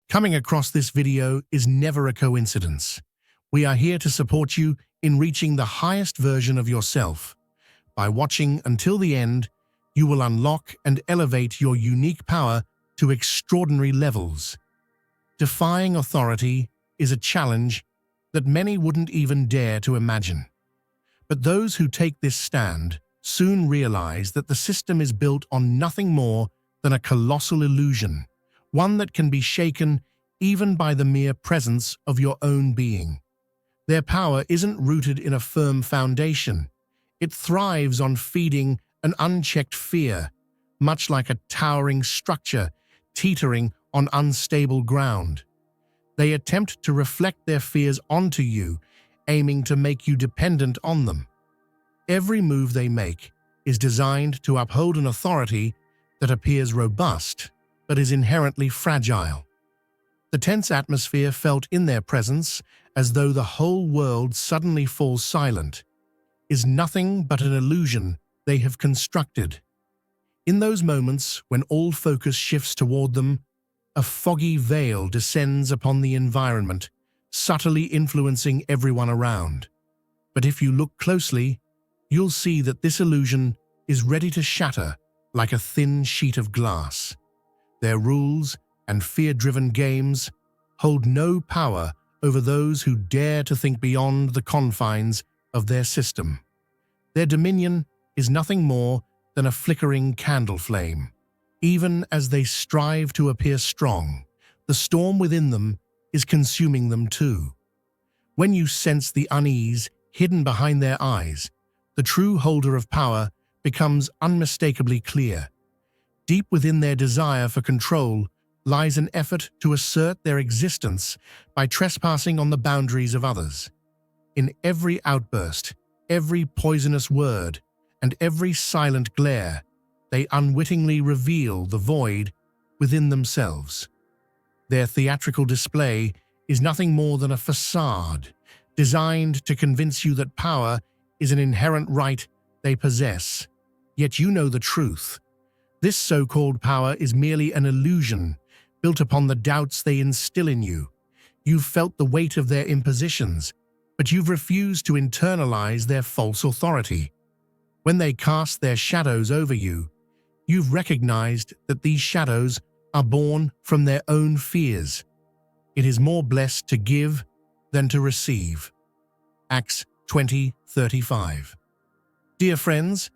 Coming across this video is never a coincidence. We are here to support you in reaching the highest version of yourself. By watching until the end, you will unlock and elevate your unique power to extraordinary levels. Defying authority is a challenge that many wouldn't even dare to imagine. But those who take this stand soon realize that the system is built on nothing more than a colossal illusion, one that can be shaken even by the mere presence of your own being. Their power isn't rooted in a firm foundation. It thrives on feeding an unchecked fear, much like a towering structure teetering on unstable ground. They attempt to reflect their fears onto you, aiming to make you dependent on them. Every move they make is designed to uphold an authority that appears robust but is inherently fragile. The tense atmosphere felt in their presence, as though the whole world suddenly falls silent, is nothing but an illusion they have constructed. In those moments when all focus shifts toward them, a foggy veil descends upon the environment, subtly influencing everyone around. But if you look closely, you'll see that this illusion is ready to shatter like a thin sheet of glass. Their rules and fear-driven games hold no power over those who dare to think beyond the confines of their system. Their dominion is nothing more than a flickering candle flame. Even as they strive to appear strong, the storm within them is consuming them too. When you sense the unease hidden behind their eyes, the true holder of power becomes unmistakably clear. Deep within their desire for control lies an effort to assert their existence by trespassing on the boundaries of others. In every outburst, every poisonous word, and every silent glare, they unwittingly reveal the void within themselves. Their theatrical display is nothing more than a facade, designed to convince you that power is an inherent right they possess. Yet you know the truth. This so-called power is merely an illusion, built upon the doubts they instill in you. You've felt the weight of their impositions, but you've refused to internalize their false authority. When they cast their shadows over you, you've recognized that these shadows are born from their own fears. It is more blessed to give than to receive. Acts 20:35. Dear friends,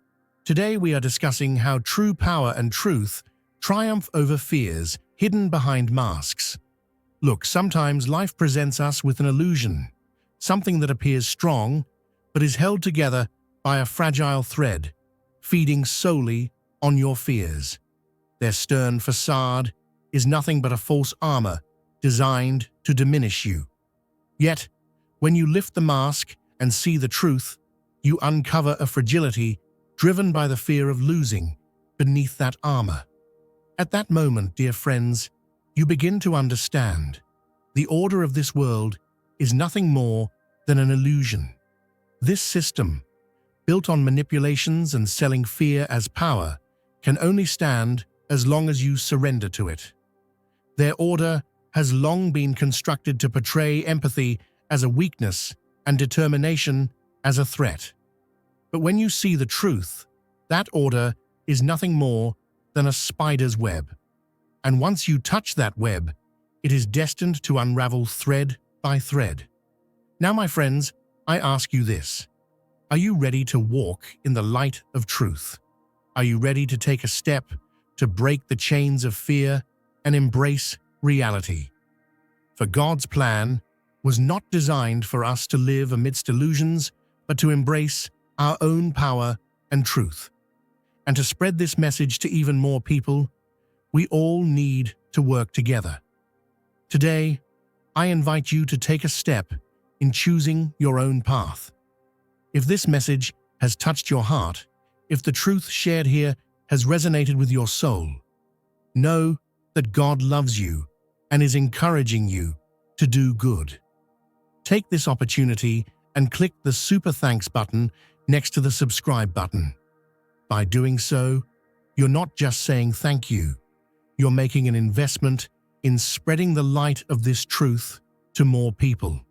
today we are discussing how true power and truth triumph over fears hidden behind masks. Look, sometimes life presents us with an illusion, something that appears strong, but is held together by a fragile thread, feeding solely on your fears. Their stern facade is nothing but a false armor designed to diminish you. Yet, when you lift the mask and see the truth, you uncover a fragility driven by the fear of losing beneath that armor. At that moment, dear friends, you begin to understand. The order of this world is nothing more than an illusion. This system, built on manipulations and selling fear as power, can only stand as long as you surrender to it. Their order has long been constructed to portray empathy as a weakness and determination as a threat. But when you see the truth, that order is nothing more than a spider's web. And once you touch that web, it is destined to unravel thread by thread. Now, my friends, I ask you this. Are you ready to walk in the light of truth? Are you ready to take a step to break the chains of fear and embrace reality? For God's plan was not designed for us to live amidst illusions, but to embrace our own power and truth. And to spread this message to even more people, we all need to work together. Today, I invite you to take a step in choosing your own path. If this message has touched your heart, if the truth shared here has resonated with your soul, know that God loves you and is encouraging you to do good. Take this opportunity and click the super thanks button next to the subscribe button. By doing so, you're not just saying thank you, you're making an investment in spreading the light of this truth to more people.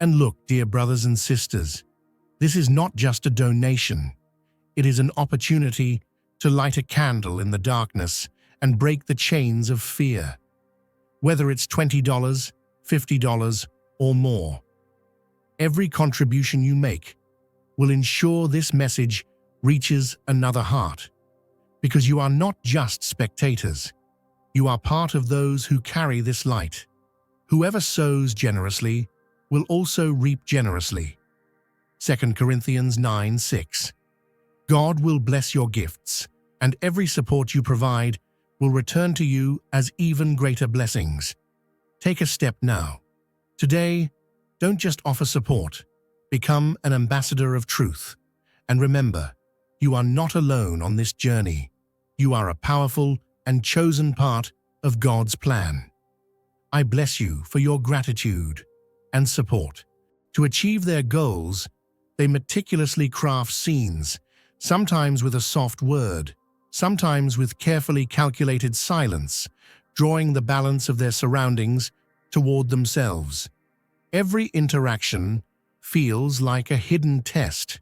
And look, dear brothers and sisters, this is not just a donation. It is an opportunity to light a candle in the darkness and break the chains of fear. Whether it's $20, $50, or more, every contribution you make will ensure this message reaches another heart. Because you are not just spectators, you are part of those who carry this light. Whoever sows generously will also reap generously. 2 Corinthians 9:6. God will bless your gifts, and every support you provide will return to you as even greater blessings. Take a step now. Today, don't just offer support. Become an ambassador of truth. And remember, you are not alone on this journey. You are a powerful and chosen part of God's plan. I bless you for your gratitude and support. To achieve their goals, they meticulously craft scenes, sometimes with a soft word, sometimes with carefully calculated silence, drawing the balance of their surroundings toward themselves. Every interaction feels like a hidden test,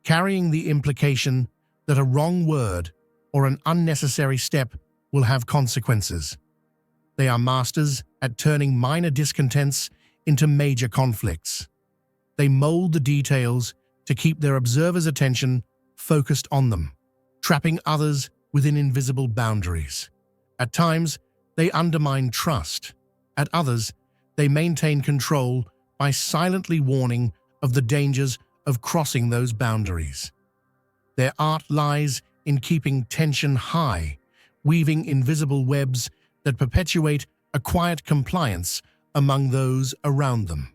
carrying the implication that a wrong word or an unnecessary step will have consequences. They are masters at turning minor discontents into major conflicts. They mold the details to keep their observers' attention focused on them, trapping others within invisible boundaries. At times, they undermine trust. At others, they maintain control by silently warning of the dangers of crossing those boundaries. Their art lies in keeping tension high, weaving invisible webs that perpetuate a quiet compliance among those around them.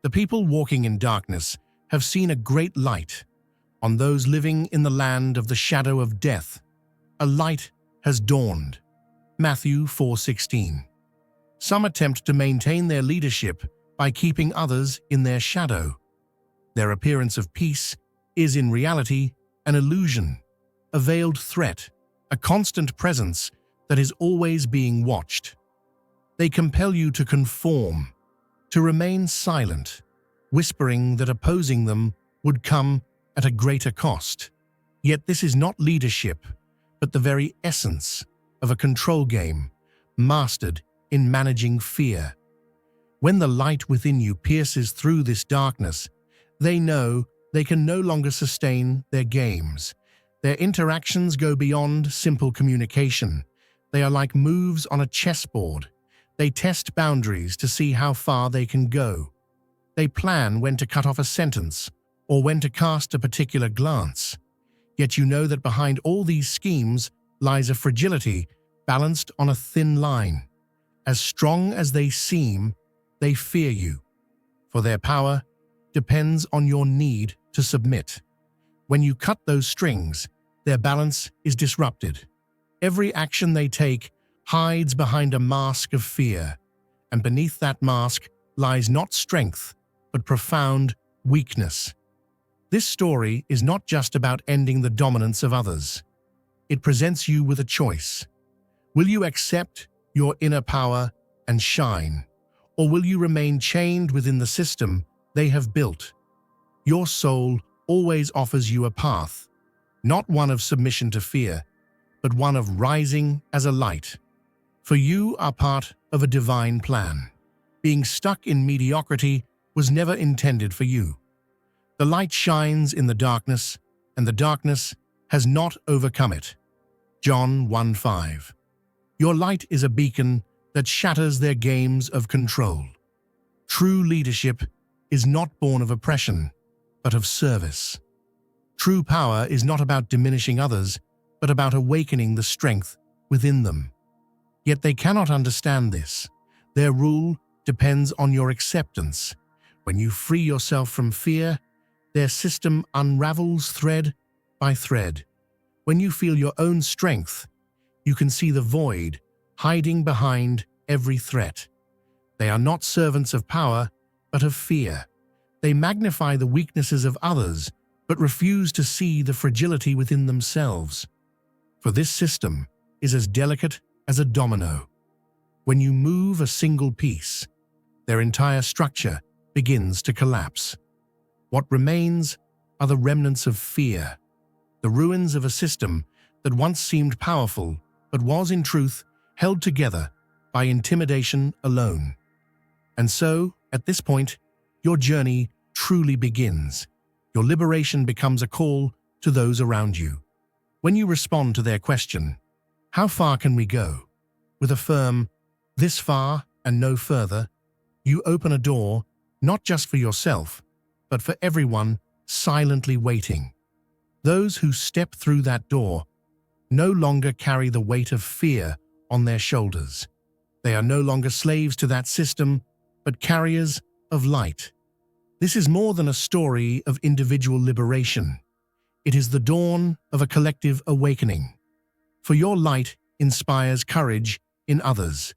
The people walking in darkness have seen a great light. On those living in the land of the shadow of death, a light has dawned. Matthew 4:16. Some attempt to maintain their leadership by keeping others in their shadow. Their appearance of peace is in reality an illusion, a veiled threat, a constant presence that is always being watched. They compel you to conform, to remain silent, whispering that opposing them would come at a greater cost. Yet this is not leadership, but the very essence of a control game, mastered in managing fear. When the light within you pierces through this darkness, they know they can no longer sustain their games. Their interactions go beyond simple communication. They are like moves on a chessboard. They test boundaries to see how far they can go. They plan when to cut off a sentence or when to cast a particular glance. Yet you know that behind all these schemes lies a fragility balanced on a thin line. As strong as they seem, they fear you, for their power depends on your need to submit. When you cut those strings, their balance is disrupted. Every action they take hides behind a mask of fear, and beneath that mask lies not strength, but profound weakness. This story is not just about ending the dominance of others. It presents you with a choice. Will you accept your inner power and shine, or will you remain chained within the system they have built? Your soul always offers you a path, not one of submission to fear, but one of rising as a light. For you are part of a divine plan. Being stuck in mediocrity was never intended for you. The light shines in the darkness, and the darkness has not overcome it. John 1:5. Your light is a beacon that shatters their games of control. True leadership is not born of oppression, but of service. True power is not about diminishing others, but about awakening the strength within them. Yet they cannot understand this. Their rule depends on your acceptance. When you free yourself from fear, their system unravels thread by thread. When you feel your own strength, you can see the void hiding behind every threat. They are not servants of power, but of fear. They magnify the weaknesses of others, but refuse to see the fragility within themselves. For this system is as delicate as a domino. When you move a single piece, their entire structure begins to collapse. What remains are the remnants of fear, the ruins of a system that once seemed powerful but was in truth held together by intimidation alone. And so, at this point, your journey truly begins. Your liberation becomes a call to those around you. When you respond to their question, "How far can we go?" with a firm, "This far and no further," you open a door not just for yourself, but for everyone silently waiting. Those who step through that door no longer carry the weight of fear on their shoulders. They are no longer slaves to that system, but carriers of light. This is more than a story of individual liberation. It is the dawn of a collective awakening. For your light inspires courage in others.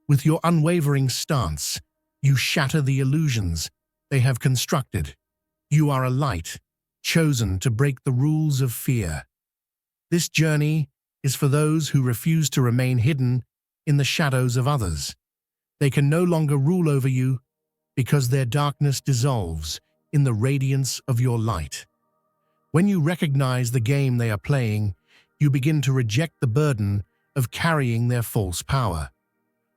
With your unwavering stance, you shatter the illusions they have constructed. You are a light, chosen to break the rules of fear. This journey is for those who refuse to remain hidden in the shadows of others. They can no longer rule over you because their darkness dissolves in the radiance of your light. When you recognize the game they are playing, you begin to reject the burden of carrying their false power.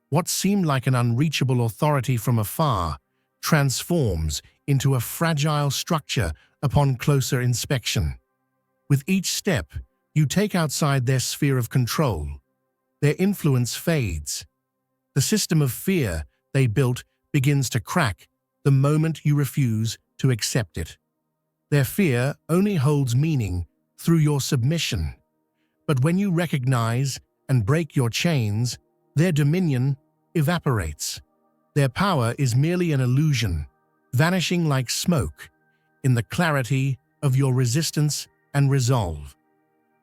What seemed like an unreachable authority from afar transforms into a fragile structure upon closer inspection. With each step you take outside their sphere of control, their influence fades. The system of fear they built begins to crack the moment you refuse to accept it. Their fear only holds meaning through your submission. But when you recognize and break your chains, their dominion evaporates. Their power is merely an illusion, vanishing like smoke in the clarity of your resistance and resolve.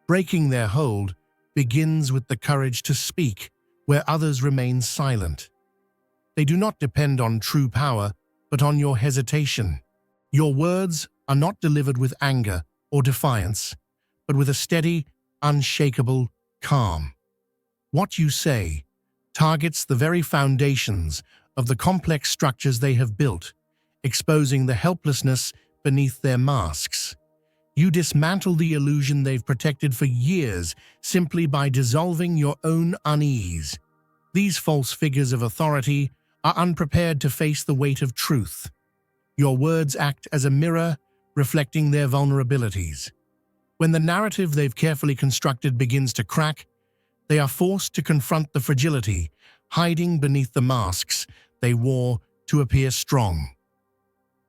Breaking their hold begins with the courage to speak where others remain silent. They do not depend on true power, but on your hesitation. Your words are not delivered with anger or defiance, but with a steady, unshakable calm. What you say targets the very foundations of the complex structures they have built, exposing the helplessness beneath their masks. You dismantle the illusion they've protected for years simply by dissolving your own unease. These false figures of authority are unprepared to face the weight of truth. Your words act as a mirror, reflecting their vulnerabilities. When the narrative they've carefully constructed begins to crack, they are forced to confront the fragility hiding beneath the masks they wore to appear strong.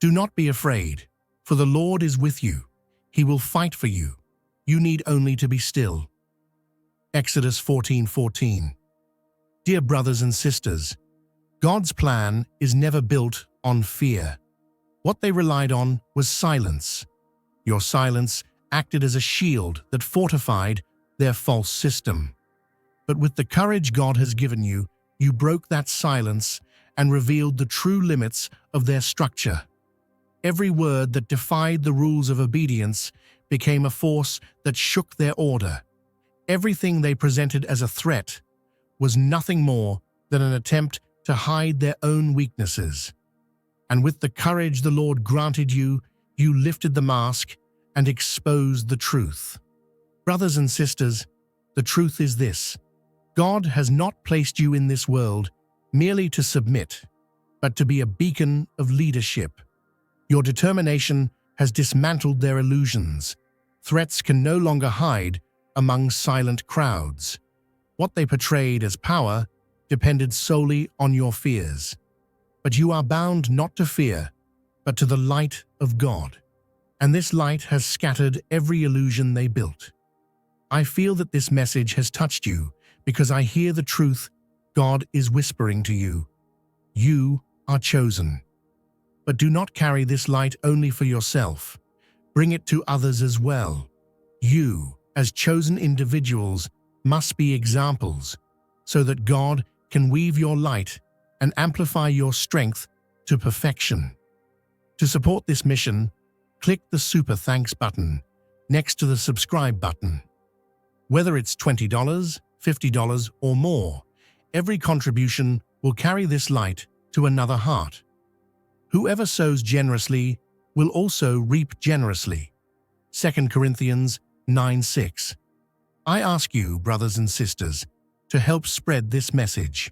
Do not be afraid, for the Lord is with you. He will fight for you. You need only to be still. Exodus 14:14. Dear brothers and sisters, God's plan is never built on fear. What they relied on was silence. Your silence acted as a shield that fortified their false system. But with the courage God has given you, you broke that silence and revealed the true limits of their structure. Every word that defied the rules of obedience became a force that shook their order. Everything they presented as a threat was nothing more than an attempt to hide their own weaknesses. And with the courage the Lord granted you, you lifted the mask and exposed the truth. Brothers and sisters, the truth is this: God has not placed you in this world merely to submit, but to be a beacon of leadership. Your determination has dismantled their illusions. Threats can no longer hide among silent crowds. What they portrayed as power depended solely on your fears. But you are bound not to fear, but to the light of God. And this light has scattered every illusion they built. I feel that this message has touched you because I hear the truth God is whispering to you. You are chosen. But do not carry this light only for yourself. Bring it to others as well. You, as chosen individuals, must be examples so that God can weave your light and amplify your strength to perfection. To support this mission, click the Super Thanks button next to the subscribe button. Whether it's $20, $50, or more, Every contribution will carry this light to another heart. Whoever sows generously will also reap generously. 2 Corinthians 9:6. I ask you, brothers and sisters, to help spread this message.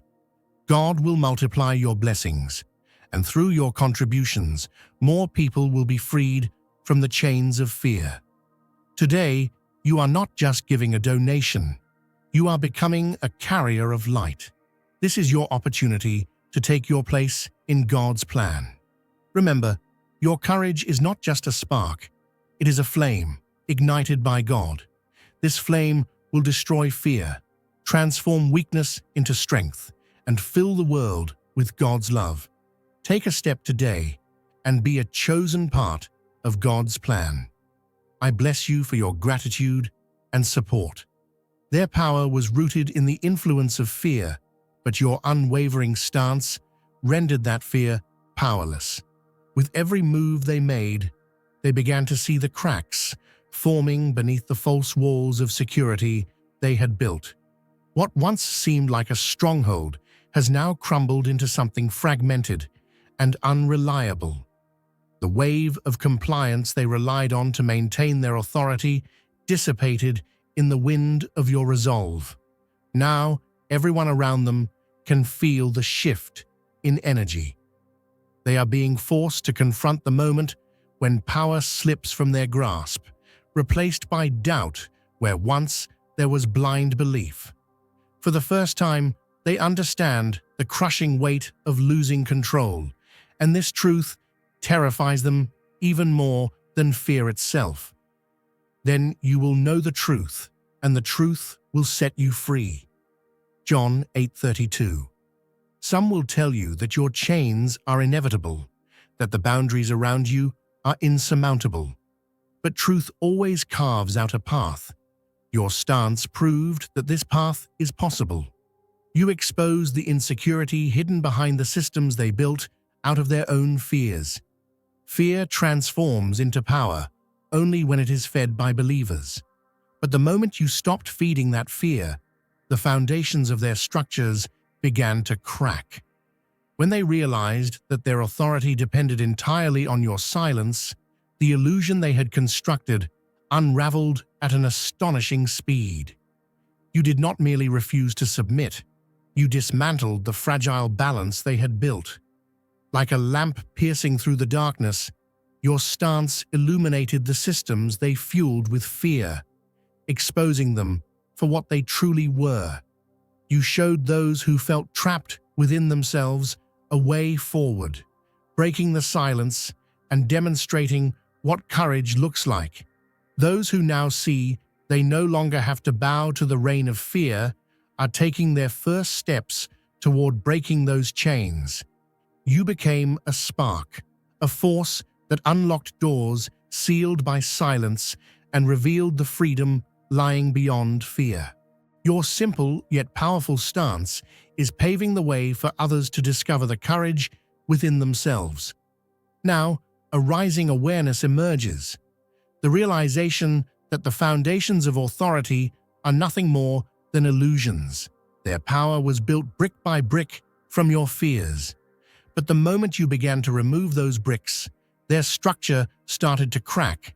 God will multiply your blessings, and through your contributions, more people will be freed from the chains of fear. Today, you are not just giving a donation, you are becoming a carrier of light. This is your opportunity to take your place in God's plan. Remember, your courage is not just a spark, it is a flame ignited by God. This flame will destroy fear, transform weakness into strength, and fill the world with God's love. Take a step today and be a chosen part of God's plan. I bless you for your gratitude and support. Their power was rooted in the influence of fear, but your unwavering stance rendered that fear powerless. With every move they made, they began to see the cracks forming beneath the false walls of security they had built. What once seemed like a stronghold has now crumbled into something fragmented and unreliable. The wave of compliance they relied on to maintain their authority dissipated in the wind of your resolve. Now, everyone around them can feel the shift in energy. They are being forced to confront the moment when power slips from their grasp, replaced by doubt where once there was blind belief. For the first time, they understand the crushing weight of losing control, and this truth terrifies them even more than fear itself. Then you will know the truth, and the truth will set you free. John 8:32. Some will tell you that your chains are inevitable, that the boundaries around you are insurmountable. But truth always carves out a path. Your stance proved that this path is possible. You exposed the insecurity hidden behind the systems they built out of their own fears. Fear transforms into power only when it is fed by believers. But the moment you stopped feeding that fear, the foundations of their structures began to crack. When they realized that their authority depended entirely on your silence, the illusion they had constructed unraveled at an astonishing speed. You did not merely refuse to submit, you dismantled the fragile balance they had built. Like a lamp piercing through the darkness, your stance illuminated the systems they fueled with fear, exposing them for what they truly were. You showed those who felt trapped within themselves a way forward, breaking the silence and demonstrating what courage looks like. Those who now see they no longer have to bow to the reign of fear are taking their first steps toward breaking those chains. You became a spark, a force that unlocked doors sealed by silence and revealed the freedom lying beyond fear. Your simple yet powerful stance is paving the way for others to discover the courage within themselves. Now, a rising awareness emerges, the realization that the foundations of authority are nothing more than illusions. Their power was built brick by brick from your fears. But the moment you began to remove those bricks, their structure started to crack,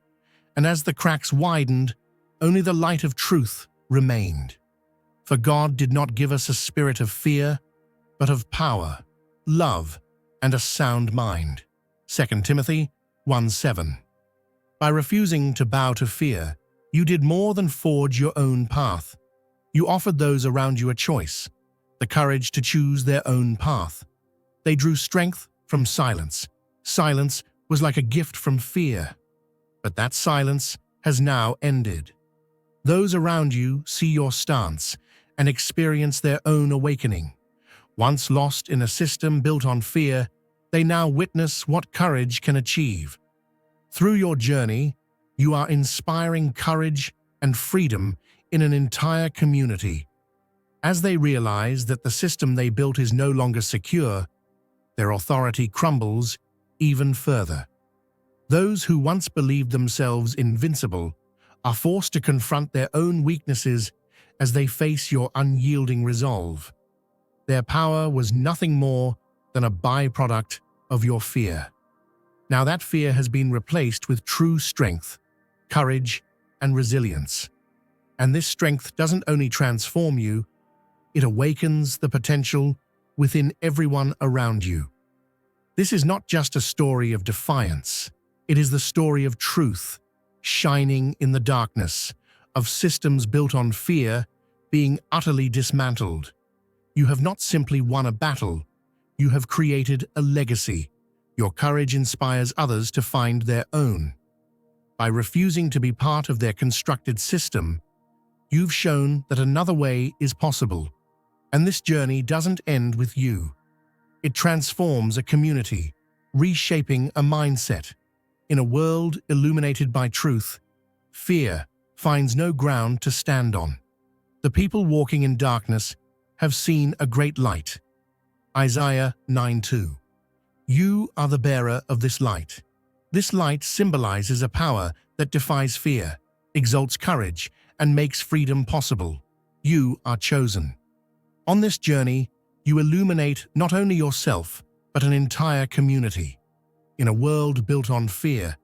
and as the cracks widened, only the light of truth remained. For God did not give us a spirit of fear, but of power, love, and a sound mind. 2 Timothy 1:7. By refusing to bow to fear, you did more than forge your own path. You offered those around you a choice, the courage to choose their own path. They drew strength from silence. Silence was like a gift from fear. But that silence has now ended. Those around you see your stance and experience their own awakening. Once lost in a system built on fear, they now witness what courage can achieve. Through your journey, you are inspiring courage and freedom in an entire community. As they realize that the system they built is no longer secure, their authority crumbles even further. Those who once believed themselves invincible are forced to confront their own weaknesses as they face your unyielding resolve. Their power was nothing more than a byproduct of your fear. Now that fear has been replaced with true strength, courage, and resilience. And this strength doesn't only transform you, it awakens the potential within everyone around you. This is not just a story of defiance. It is the story of truth, shining in the darkness, of systems built on fear being utterly dismantled. You have not simply won a battle, you have created a legacy. Your courage inspires others to find their own. By refusing to be part of their constructed system, you've shown that another way is possible. And this journey doesn't end with you. It transforms a community, reshaping a mindset. In a world illuminated by truth, fear finds no ground to stand on. The people walking in darkness have seen a great light. Isaiah 9:2. You are the bearer of this light. This light symbolizes a power that defies fear, exalts courage, and makes freedom possible. You are chosen. On this journey, you illuminate not only yourself, but an entire community. In a world built on fear,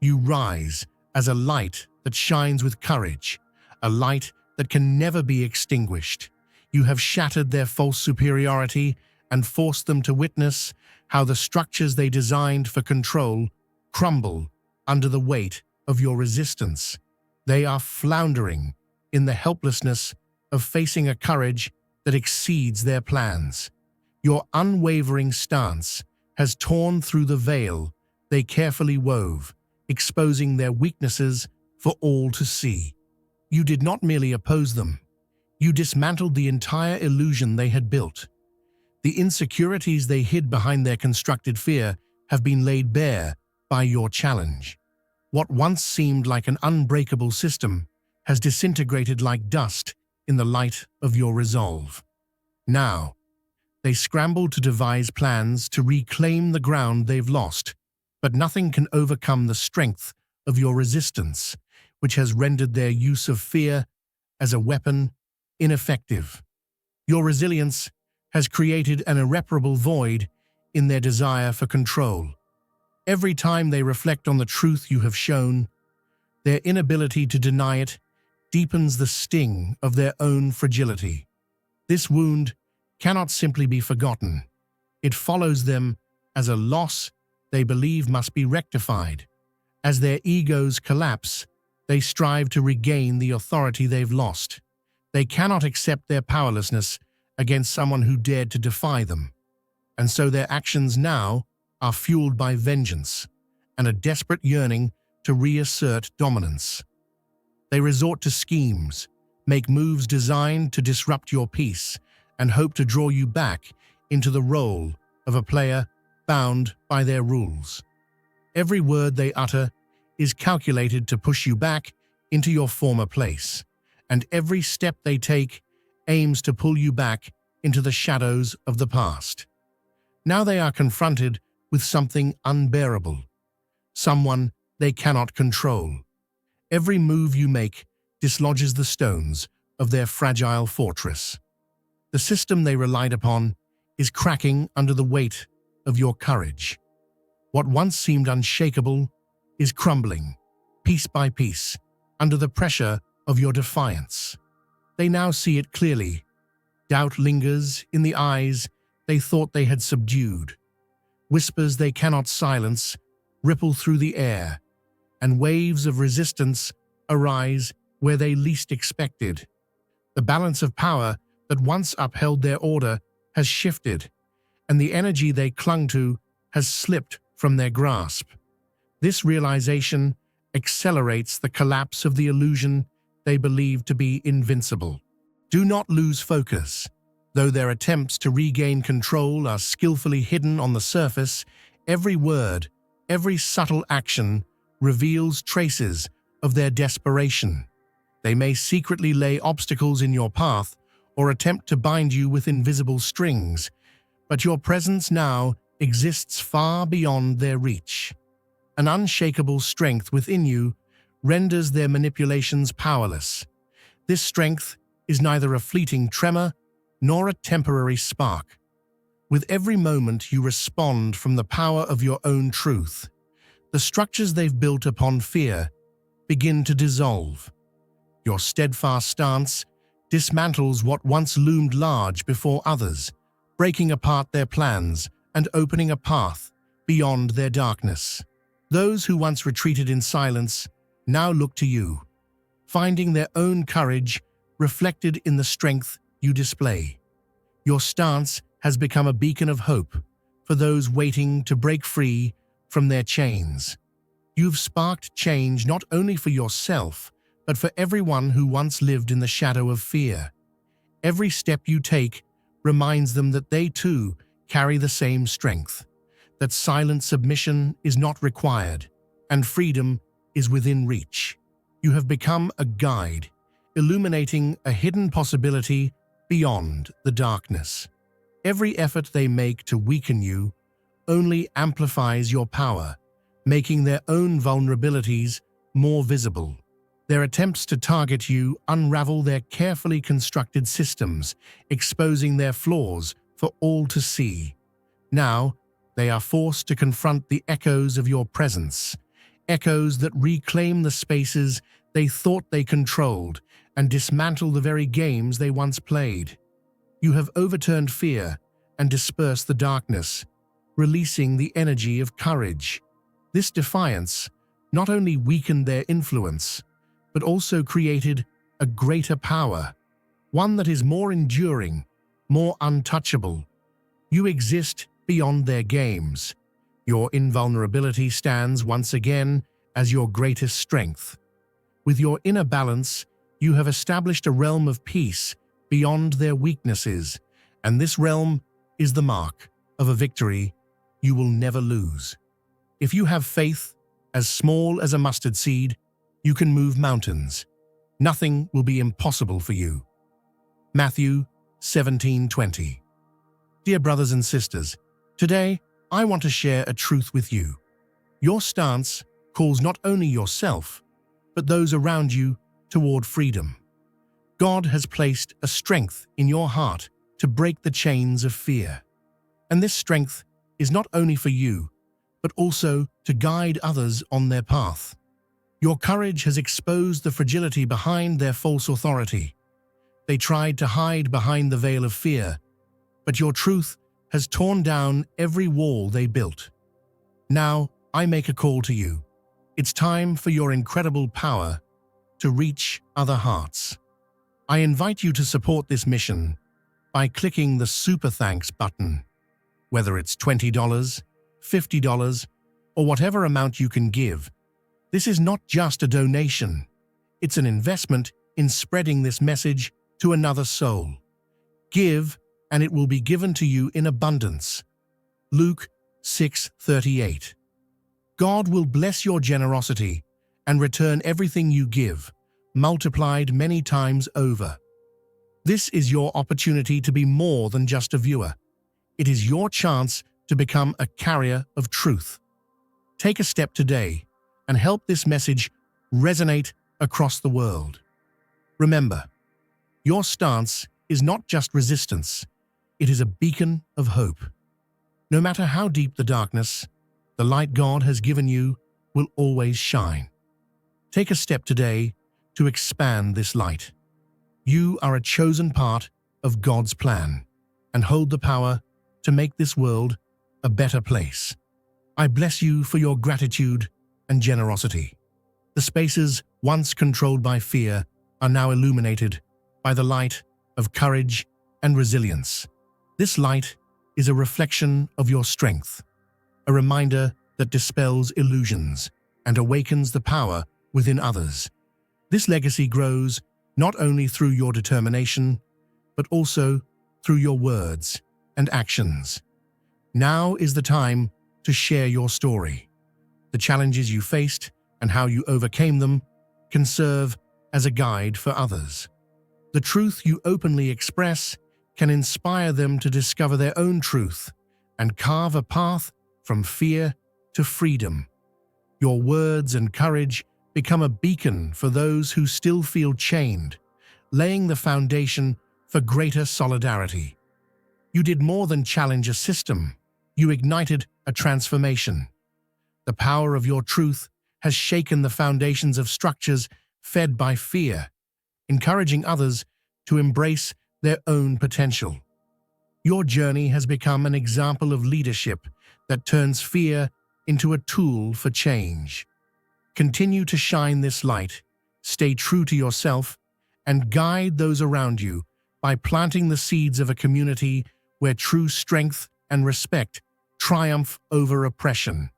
you rise as a light that shines with courage, a light that can never be extinguished. You have shattered their false superiority and forced them to witness how the structures they designed for control crumble under the weight of your resistance. They are floundering in the helplessness of facing a courage that exceeds their plans. Your unwavering stance has torn through the veil they carefully wove, exposing their weaknesses for all to see. You did not merely oppose them. You dismantled the entire illusion they had built. The insecurities they hid behind their constructed fear have been laid bare by your challenge. What once seemed like an unbreakable system has disintegrated like dust in the light of your resolve. Now, they scramble to devise plans to reclaim the ground they've lost, but nothing can overcome the strength of your resistance, which has rendered their use of fear as a weapon ineffective. Your resilience has created an irreparable void in their desire for control. Every time they reflect on the truth you have shown, their inability to deny it deepens the sting of their own fragility. This wound cannot simply be forgotten. It follows them as a loss they believe must be rectified. As their egos collapse, they strive to regain the authority they've lost. They cannot accept their powerlessness against someone who dared to defy them. And so their actions now are fueled by vengeance and a desperate yearning to reassert dominance. They resort to schemes, make moves designed to disrupt your peace, and hope to draw you back into the role of a player bound by their rules. Every word they utter is calculated to push you back into your former place, and every step they take aims to pull you back into the shadows of the past. Now they are confronted with something unbearable, someone they cannot control. Every move you make dislodges the stones of their fragile fortress. The system they relied upon is cracking under the weight of your courage. What once seemed unshakable is crumbling, piece by piece, under the pressure of your defiance. They now see it clearly. Doubt lingers in the eyes they thought they had subdued. Whispers they cannot silence ripple through the air, and waves of resistance arise where they least expected. The balance of power that once upheld their order has shifted, and the energy they clung to has slipped from their grasp. This realization accelerates the collapse of the illusion they believed to be invincible. Do not lose focus. Though their attempts to regain control are skillfully hidden on the surface, every word, every subtle action reveals traces of their desperation. They may secretly lay obstacles in your path or attempt to bind you with invisible strings, but your presence now exists far beyond their reach. An unshakable strength within you renders their manipulations powerless. This strength is neither a fleeting tremor nor a temporary spark. With every moment you respond from the power of your own truth. The structures they've built upon fear begin to dissolve. Your steadfast stance dismantles what once loomed large before others, breaking apart their plans and opening a path beyond their darkness. Those who once retreated in silence now look to you, finding their own courage reflected in the strength you display. Your stance has become a beacon of hope for those waiting to break free from their chains. You've sparked change not only for yourself, but for everyone who once lived in the shadow of fear. Every step you take reminds them that they too carry the same strength, that silent submission is not required, and freedom is within reach. You have become a guide, illuminating a hidden possibility beyond the darkness. Every effort they make to weaken you only amplifies your power, making their own vulnerabilities more visible. Their attempts to target you unravel their carefully constructed systems, exposing their flaws for all to see. Now, they are forced to confront the echoes of your presence, echoes that reclaim the spaces they thought they controlled and dismantle the very games they once played. You have overturned fear and dispersed the darkness, releasing the energy of courage. This defiance not only weakened their influence, but also created a greater power, one that is more enduring, more untouchable. You exist beyond their games. Your invulnerability stands once again as your greatest strength. With your inner balance, you have established a realm of peace beyond their weaknesses, and this realm is the mark of a victory you will never lose. If you have faith as small as a mustard seed, you can move mountains. Nothing will be impossible for you. Matthew 17:20. Dear brothers and sisters, today I want to share a truth with you. Your stance calls not only yourself, but those around you toward freedom. God has placed a strength in your heart to break the chains of fear. And this strength is not only for you, but also to guide others on their path. Your courage has exposed the fragility behind their false authority. They tried to hide behind the veil of fear, but your truth has torn down every wall they built. Now, I make a call to you. It's time for your incredible power to reach other hearts. I invite you to support this mission by clicking the Super Thanks button. Whether it's $20, $50, or whatever amount you can give, this is not just a donation. It's an investment in spreading this message to another soul. Give, and it will be given to you in abundance. Luke 6:38. God will bless your generosity and return everything you give, multiplied many times over. This is your opportunity to be more than just a viewer. It is your chance to become a carrier of truth. Take a step today and help this message resonate across the world. Remember, your stance is not just resistance, it is a beacon of hope. No matter how deep the darkness, the light God has given you will always shine. Take a step today to expand this light. You are a chosen part of God's plan and hold the power to make this world a better place. I bless you for your gratitude and generosity. The spaces once controlled by fear are now illuminated by the light of courage and resilience. This light is a reflection of your strength, a reminder that dispels illusions and awakens the power within others. This legacy grows not only through your determination, but also through your words and actions. Now is the time to share your story. The challenges you faced and how you overcame them can serve as a guide for others. The truth you openly express can inspire them to discover their own truth and carve a path from fear to freedom. Your words and courage become a beacon for those who still feel chained, laying the foundation for greater solidarity. You did more than challenge a system. You ignited a transformation. The power of your truth has shaken the foundations of structures fed by fear, encouraging others to embrace their own potential. Your journey has become an example of leadership that turns fear into a tool for change. Continue to shine this light, stay true to yourself, and guide those around you by planting the seeds of a community where true strength and respect triumph over oppression.